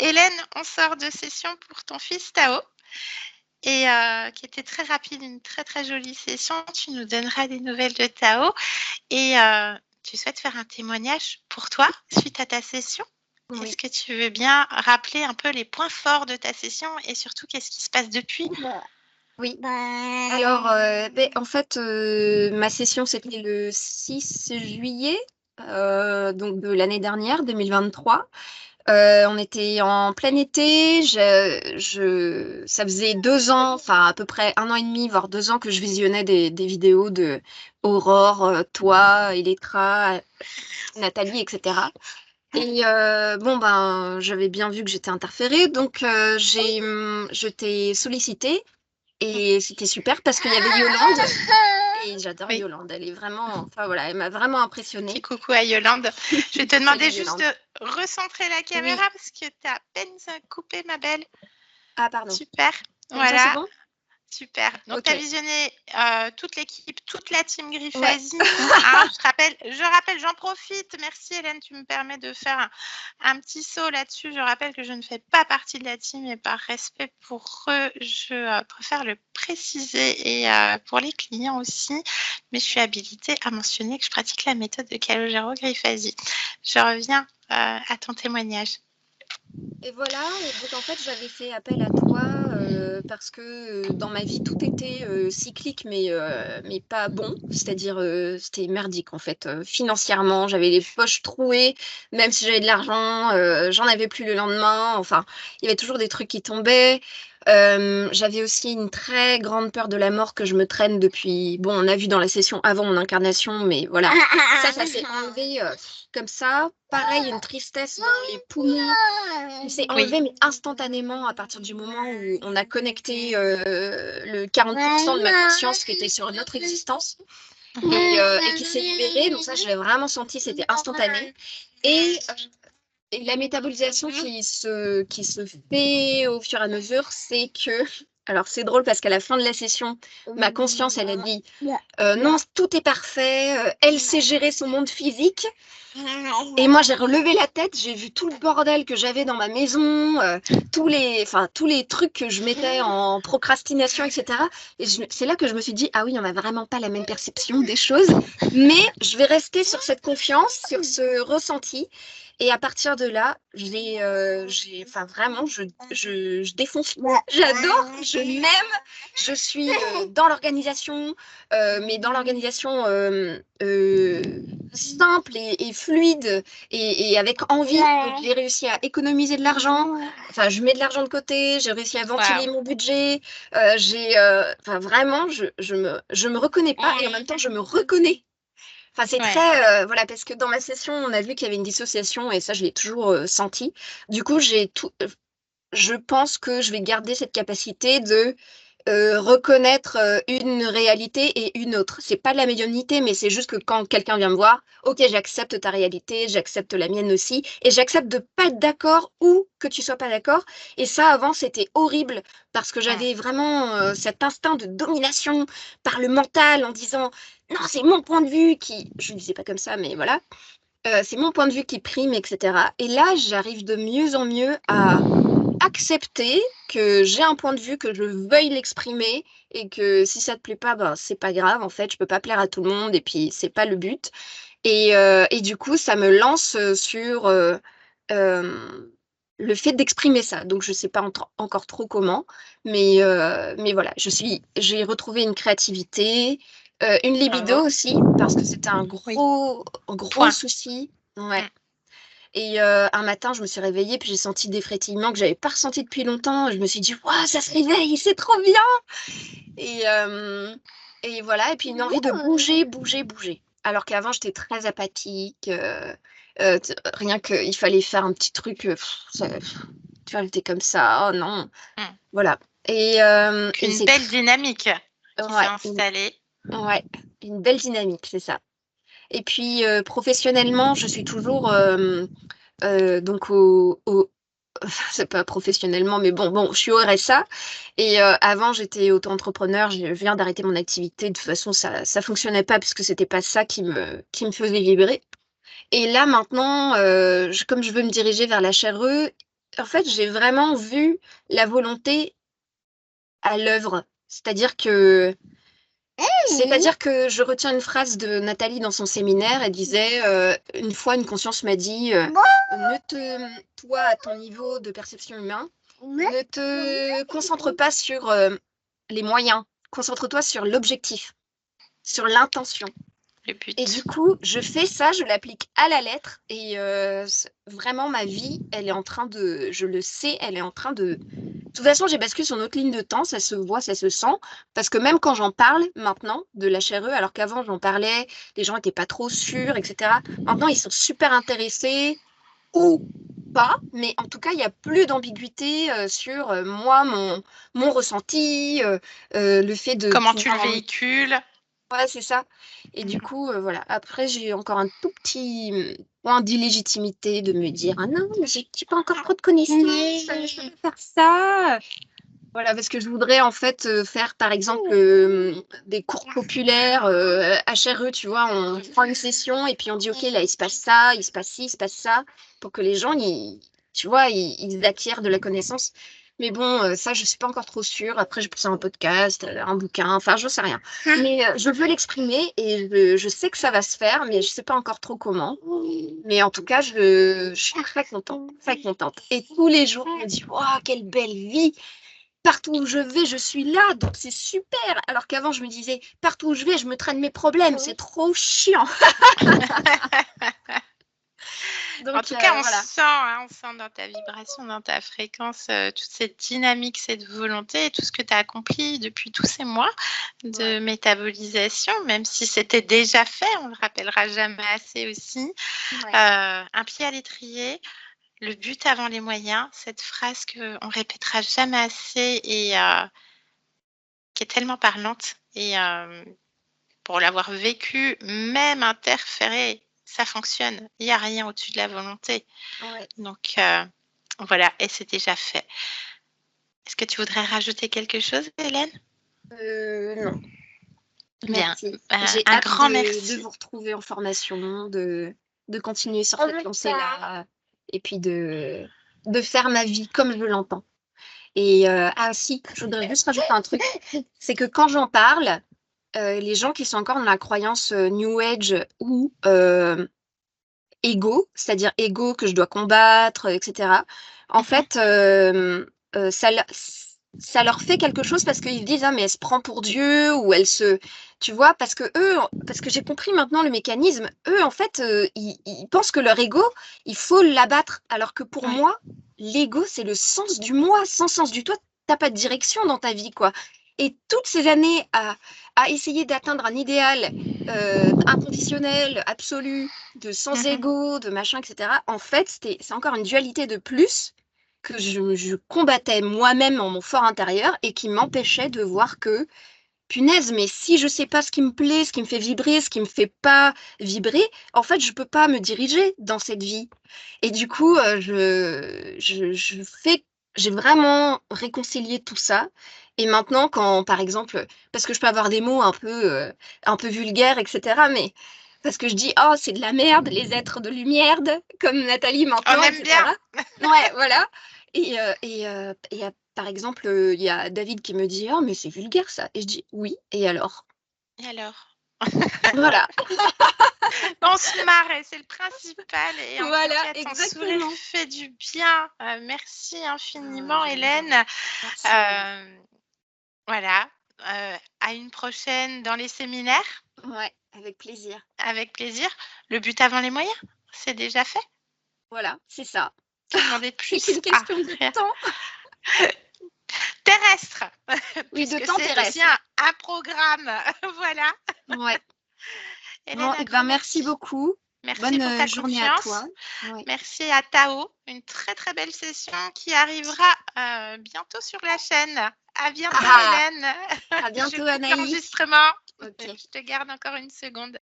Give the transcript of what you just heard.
Hélène, on sort de session pour ton fils Tao et qui était très rapide, une très très jolie session. Tu nous donneras des nouvelles de Tao et tu souhaites faire un témoignage pour toi suite à ta session. Oui. Est-ce que tu veux bien rappeler un peu les points forts de ta session et surtout qu'est-ce qui se passe depuis? Oui. Alors, en fait, ma session, c'était le 6 juillet, donc de l'année dernière, 2023. On était en plein été. Ça faisait 2 ans, enfin à peu près 1 an et demi, voire 2 ans que je visionnais des vidéos de Aurore, toi, Electra, Nathalie, etc. Et j'avais bien vu que j'étais interférée, donc je t'ai sollicité. Et c'était super parce qu'il y avait Yolande. Et j'adore Oui. Yolande. Elle est vraiment, enfin voilà, elle m'a vraiment Petit impressionnée. coucou à Yolande. Je vais te demander Salut juste Yolande. de recentrer la caméra Oui. parce que tu as à peine coupé, ma belle. Ah, pardon. Super. Comme ça, c'est Voilà. bon? Super. Donc, tu as Ok. visionné toute l'équipe, toute la team Ouais. Griffasie. Hein, je rappelle, j'en profite. Merci Hélène, tu me permets de faire un petit saut là-dessus. Je rappelle que je ne fais pas partie de la team et par respect pour eux, je préfère le préciser et pour les clients aussi. Mais je suis habilitée à mentionner que je pratique la méthode de Calogero Griffasie. Je reviens à ton témoignage. Et voilà, et donc en fait j'avais fait appel à toi parce que dans ma vie tout était cyclique mais pas bon, c'est-à-dire c'était merdique en fait. Financièrement j'avais les poches trouées, même si j'avais de l'argent, j'en avais plus le lendemain, enfin il y avait toujours des trucs qui tombaient. J'avais aussi une très grande peur de la mort que je me traîne depuis, bon on a vu dans la session avant mon incarnation, mais voilà, ça s'est enlevé comme ça. Pareil, une tristesse dans les poumons. Il s'est enlevé, mais instantanément, à partir du moment où on a connecté le 40% de ma conscience qui était sur notre existence et qui s'est libéré. Donc ça, je l'ai vraiment senti, c'était instantané. Et la métabolisation qui se fait au fur et à mesure, c'est que... Alors c'est drôle parce qu'à la fin de la session, ma conscience, elle a dit non, tout est parfait, elle sait gérer son monde physique. Et moi, j'ai relevé la tête, j'ai vu tout le bordel que j'avais dans ma maison, tous les trucs que je mettais en procrastination, etc. Et c'est là que je me suis dit, ah oui, on n'a vraiment pas la même perception des choses, mais je vais rester sur cette confiance, sur ce ressenti. Et à partir de là, enfin vraiment, je défonce. J'adore, je m'aime, je suis dans l'organisation, mais dans l'organisation simple et fluide et avec envie. Donc, j'ai réussi à économiser de l'argent. Enfin, je mets de l'argent de côté. J'ai réussi à ventiler Waouh. mon budget. Enfin, vraiment, je me reconnais pas et en même temps, je me reconnais. Enfin, c'est Ouais. très, voilà, parce que dans ma session, on a vu qu'il y avait une dissociation et ça, je l'ai toujours senti. Du coup, je pense que je vais garder cette capacité de reconnaître une réalité et une autre. C'est pas de la médiumnité, mais c'est juste que quand quelqu'un vient me voir, ok, j'accepte ta réalité, j'accepte la mienne aussi, et j'accepte de pas être d'accord ou que tu sois pas d'accord. Et ça, avant, c'était horrible parce que Mm. j'avais vraiment cet instinct de domination par le mental en disant non, c'est mon point de vue qui, je ne disais pas comme ça, mais voilà, c'est mon point de vue qui prime, etc. Et là, j'arrive de mieux en mieux à accepter que j'ai un point de vue, que je veuille l'exprimer et que si ça te plaît pas, ben, c'est pas grave. En fait, je peux pas plaire à tout le monde et puis c'est pas le but. Et du coup, ça me lance sur euh, le fait d'exprimer ça. Donc, je sais pas encore trop comment, mais voilà, j'ai retrouvé une créativité, une libido Bravo. aussi parce que c'était un Oui. gros Point. souci. Ouais. Mm. Et un matin, je me suis réveillée, puis j'ai senti des frétillements que j'avais pas ressentis depuis longtemps. Je me suis dit, waouh, ça se réveille, c'est trop bien! Et, euh, et voilà, et puis une envie de bouger, bouger, bouger. Alors qu'avant, j'étais très apathique. Rien qu'il fallait faire un petit truc, tu vois, j'étais comme ça, oh non. Mm. Voilà. Et Une c'est belle dynamique qui s'est ouais, installée. ouais, une belle dynamique, c'est ça. Et puis professionnellement, je suis toujours donc c'est pas professionnellement, mais bon, je suis au RSA. Et avant, j'étais auto-entrepreneur. Je viens d'arrêter mon activité. De toute façon, ça fonctionnait pas puisque c'était pas ça qui me faisait vibrer. Et là, maintenant, comme je veux me diriger vers la chaire en fait, j'ai vraiment vu la volonté à l'œuvre. C'est-à-dire que je retiens une phrase de Nathalie dans son séminaire. Elle disait, une fois, une conscience m'a dit, toi, à ton niveau de perception humain, ne te concentre pas sur les moyens. Concentre-toi sur l'objectif, sur l'intention. Le Et but. du coup, je fais ça, je l'applique à la lettre. Et vraiment, ma vie, elle est en train de, je le sais, elle est en train de. De toute façon, j'ai basculé sur une autre ligne de temps, ça se voit, ça se sent. Parce que même quand j'en parle maintenant de l'HRE, alors qu'avant j'en parlais, les gens n'étaient pas trop sûrs, etc. Maintenant, ils sont super intéressés ou pas, mais en tout cas, il n'y a plus d'ambiguïté sur moi, mon ressenti, le fait de Comment tu le pouvoir. véhicules? Ouais, c'est ça. Et du Mhm. coup, voilà. Après, j'ai encore un tout petit point d'illégitimité de me dire, ah non, mais j'ai pas encore trop de connaissances, je peux pas faire ça. Voilà, parce que je voudrais en fait faire par exemple des cours populaires HRE, tu vois, on prend une session et puis on dit ok, là il se passe ça, il se passe ci, il se passe ça, pour que les gens, tu vois, ils acquièrent de la connaissance. Mais bon, ça je suis pas encore trop sûre. Après, je pense à un podcast, un bouquin, enfin, je sais rien. Mais je veux l'exprimer et je sais que ça va se faire, mais je sais pas encore trop comment. Mais en tout cas, je suis très contente, très contente. Et tous les jours, je me dis, waouh, quelle belle vie! Partout où je vais, je suis là, donc c'est super. Alors qu'avant, je me disais, partout où je vais, je me traîne mes problèmes, c'est trop chiant. En Donc tout cas, voilà. on sent dans ta vibration, dans ta fréquence, toute cette dynamique, cette volonté, tout ce que tu as accompli depuis tous ces mois de Ouais. métabolisation, même si c'était déjà fait, on le rappellera jamais assez aussi. Ouais. Un pied à l'étrier, le but avant les moyens, cette phrase qu'on répétera jamais assez et qui est tellement parlante et pour l'avoir vécu, même interféré, ça fonctionne. Il y a rien au-dessus de la volonté. Ouais. Donc voilà, et c'est déjà fait. Est-ce que tu voudrais rajouter quelque chose, Hélène? Non, Bien, merci. J'ai un hâte grand de merci. vous retrouver en formation, de continuer sur cette lancée-là et puis de faire ma vie comme je l'entends. Et ah si, je voudrais juste rajouter un truc, c'est que quand j'en parle, les gens qui sont encore dans la croyance New Age ou égo, c'est-à-dire égo que je dois combattre, etc. En Mmh. fait, ça leur fait quelque chose parce qu'ils se disent, ah, mais elle se prend pour Dieu ou elle se. Tu vois, parce que j'ai compris maintenant le mécanisme, eux, en fait, ils pensent que leur ego, il faut l'abattre. Alors que pour Ouais. moi, l'ego, c'est le sens du moi. Sans sens du toi, t'as pas de direction dans ta vie, quoi. Et toutes ces années à essayer d'atteindre un idéal inconditionnel, absolu, de sans Mmh. ego, de machin, etc. En fait, c'est encore une dualité de plus que je combattais moi-même en mon fort intérieur et qui m'empêchait de voir que, punaise, mais si je sais pas ce qui me plaît, ce qui me fait vibrer, ce qui me fait pas vibrer, en fait, je peux pas me diriger dans cette vie. Et du coup, j'ai vraiment réconcilié tout ça. Et maintenant, quand, par exemple, parce que je peux avoir des mots un peu vulgaires, etc., mais parce que je dis, oh, c'est de la merde, les êtres de lumière, comme Nathalie On maintenant, aime bien. etc. Ouais, voilà. Par exemple, il y a David qui me dit, oh, mais c'est vulgaire ça. Et je dis, oui, et alors? Et alors? Voilà, On se marre et c'est le principal et en tout voilà, cas, ton sourire exactement. fait du bien. Merci Ah, infiniment, j'aime bien. Hélène. Merci, Marie. Heu, voilà, à une prochaine dans les séminaires, Ouais, avec plaisir. avec plaisir. Le but avant les moyens, c'est déjà fait. Voilà, c'est ça. Que demander C'est plus? qu'une Ah, question de rien. temps. Terrestre, Oui, de puisque temps c'est aussi terrestre. un programme. Voilà. Ouais. Hélène, Bon, un et grand ben merci merci. beaucoup. Merci Bonne pour ta journée à confiance. toi. Ouais. Merci à Tao, une très très belle session qui arrivera bientôt sur la chaîne. À bientôt, Ah, Hélène. à Je bientôt, coupe Anaïs. l'enregistrement. Ok. Je te garde encore une seconde.